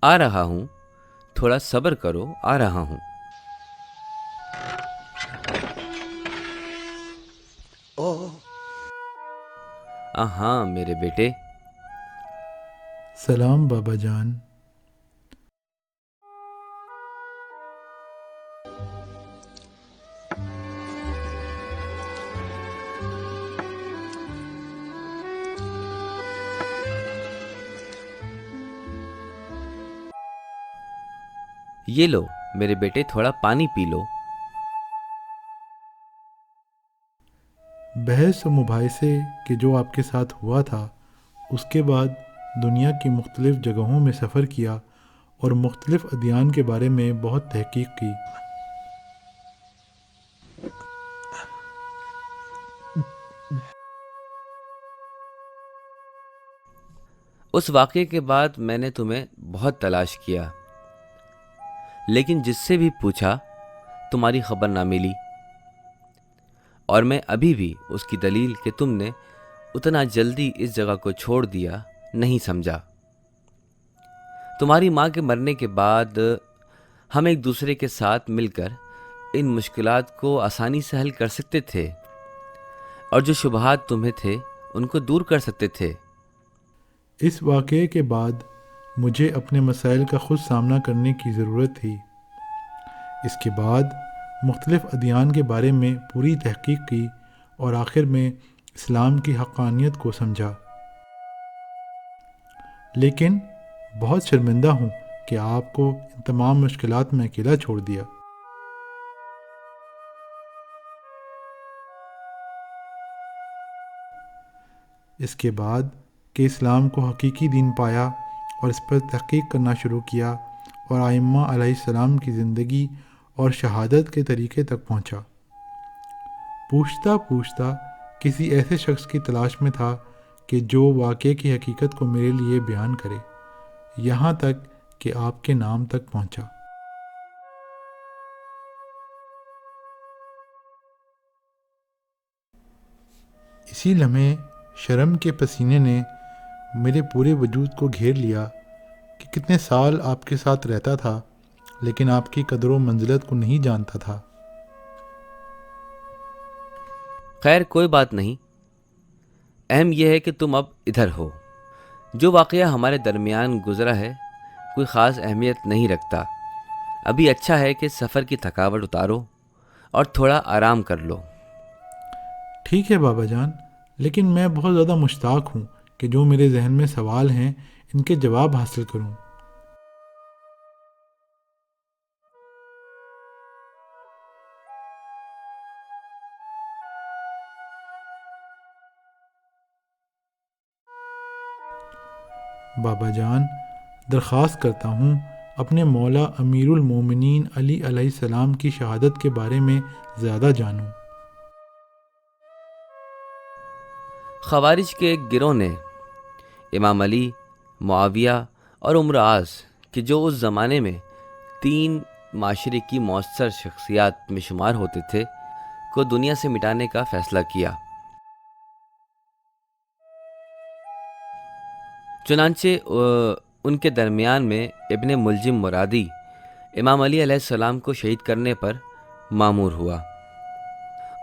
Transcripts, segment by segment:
आ रहा हूँ, थोड़ा सब्र करो, आ रहा हूँ। हाँ मेरे बेटे। सलाम बाबा जान। ये लो मेरे बेटे, थोड़ा पानी पी लो। बहस और मुबाहिसे के जो आपके साथ हुआ था, उसके बाद दुनिया की मुख्तलिफ़ जगहों में सफ़र किया और मुख्तलिफ़ अदियान के बारे में बहुत तहकीक की। उस वाक़ये के बाद मैंने तुम्हें बहुत तलाश किया, लेकिन जिससे भी पूछा तुम्हारी खबर ना मिली। और मैं अभी भी उसकी दलील कि तुमने उतना जल्दी इस जगह को छोड़ दिया नहीं समझा। तुम्हारी माँ के मरने के बाद हम एक दूसरे के साथ मिलकर इन मुश्किलात को आसानी से हल कर सकते थे और जो शुबहात तुम्हें थे उनको दूर कर सकते थे। इस वाक़ये के बाद मुझे अपने मसाइल का ख़ुद सामना करने की ज़रूरत थी। इसके बाद मुख्तलिफ़ अदियान के बारे में पूरी तहकीक की और आखिर में इस्लाम की हक़ानियत को समझा। लेकिन बहुत शर्मिंदा हूँ कि आपको इन तमाम मुश्किलात में अकेला छोड़ दिया। इसके बाद कि इस्लाम को हकीकी दीन पाया और इस पर तहकीक करना शुरू किया और आइम्मा अलैहिस्सलाम की ज़िंदगी और शहादत के तरीक़े तक पहुँचा। पूछता पूछता किसी ऐसे शख्स की तलाश में था कि जो वाक़ये की हकीकत को मेरे लिए बयान करे, यहाँ तक कि आपके नाम तक पहुँचा। इसी लम्हे शर्म के पसीने ने मेरे पूरे वजूद को घेर लिया कि कितने साल आपके साथ रहता था, लेकिन आपकी कदर व मंजिलत को नहीं जानता था। खैर कोई बात नहीं, अहम यह है कि तुम अब इधर हो। जो वाक़या हमारे दरमियान गुज़रा है कोई ख़ास अहमियत नहीं रखता। अभी अच्छा है कि सफ़र की थकावट उतारो और थोड़ा आराम कर लो। ठीक है बाबा जान, लेकिन मैं बहुत ज़्यादा मुश्ताक हूँ कि जो मेरे जहन में सवाल हैं इनके जवाब हासिल करूँ। बाबा जान, दरख्वास्त करता हूँ अपने मौला अमीरुल मोमिनीन अली अलैहिस्सलाम की शहादत के बारे में ज़्यादा जानूँ। ख़वारिज के एक गिरोह ने इमाम अली, मुआविया और उम्र आस कि जो उस ज़माने में 3 माशरे की मौसर शख्सियात में शुमार होते थे को दुनिया से मिटाने का फ़ैसला किया। चुनांचे उनके दरमियान में इब्ने मुलजिम मुरादी इमाम अली अलैहिस्सलाम को शहीद करने पर मामूर हुआ।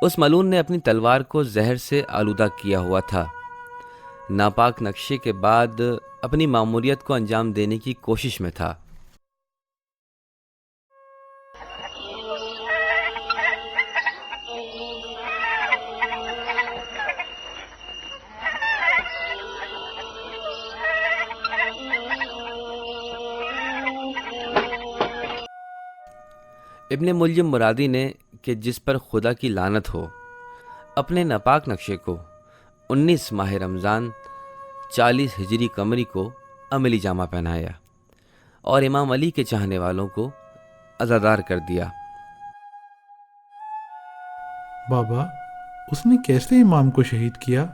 उस मलून ने अपनी तलवार को जहर से आलूदा किया हुआ था। नापाक नक्शे के बाद अपनी मामूरियत को अंजाम देने की कोशिश में था। इब्ने मुलजिम मुरादी ने कि जिस पर खुदा की लानत हो, अपने नापाक नक्शे को 19 माह रमज़ान 40 हिजरी कमरी को अमली जामा पहनाया और इमाम अली के चाहने वालों को अज़ादार कर दिया। बाबा, उसने कैसे इमाम को शहीद किया?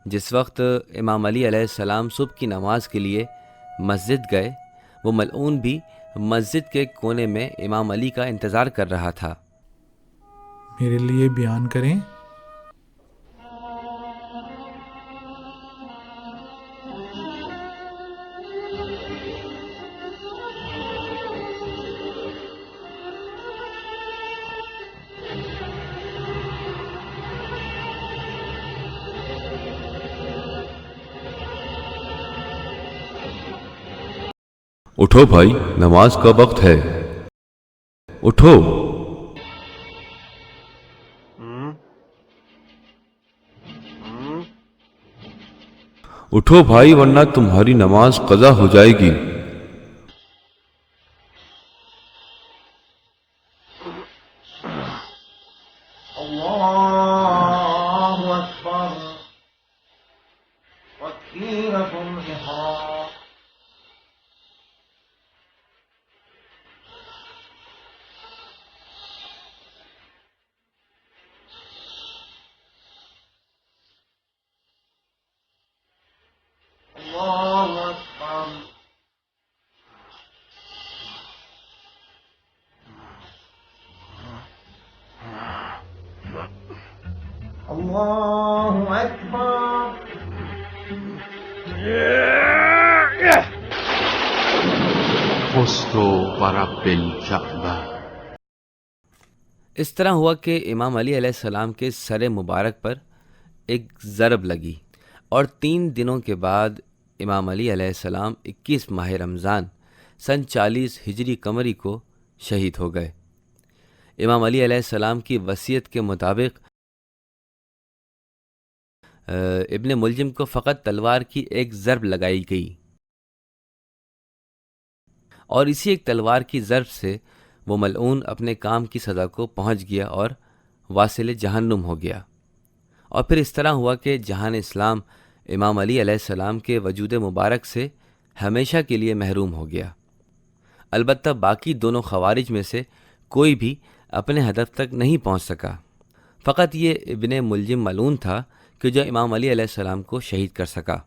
जिस वक्त इमाम अली अलैहिस्सलाम सुबह की नमाज के लिए मस्जिद गए, वो मलऊन भी मस्जिद के कोने में इमाम अली का इंतज़ार कर रहा था। मेरे लिए बयान करें। اٹھو بھائی، نماز کا وقت ہے، اٹھو۔ اٹھو بھائی، ورنہ تمہاری نماز قضا ہو جائے گی۔ اللہ اکبر تکبیرۃ الاحرام۔ اللہ اکبر۔ اللہ اکبر۔ فزت ورب الکعبہ۔ اس طرح ہوا کہ امام علی علیہ السلام کے سر مبارک پر ایک ضرب لگی اور 3 دنوں کے بعد امام علی علیہ السلام 21 ماہ رمضان سن 40 ہجری قمری کو شہید ہو گئے۔ امام علی علیہ السلام کی وصیت کے مطابق ابن ملجم کو فقط تلوار کی ایک ضرب لگائی گئی اور اسی ایک تلوار کی ضرب سے وہ ملعون اپنے کام کی سزا کو پہنچ گیا اور واصل جہنم ہو گیا۔ اور پھر اس طرح ہوا کہ جہان اسلام امام علی علیہ السلام کے وجود مبارک سے ہمیشہ کے لیے محروم ہو گیا۔ البتہ باقی دونوں خوارج میں سے کوئی بھی اپنے ہدف تک نہیں پہنچ سکا، فقط یہ ابن ملجم ملعون تھا کہ جو امام علی علیہ السلام کو شہید کر سکا۔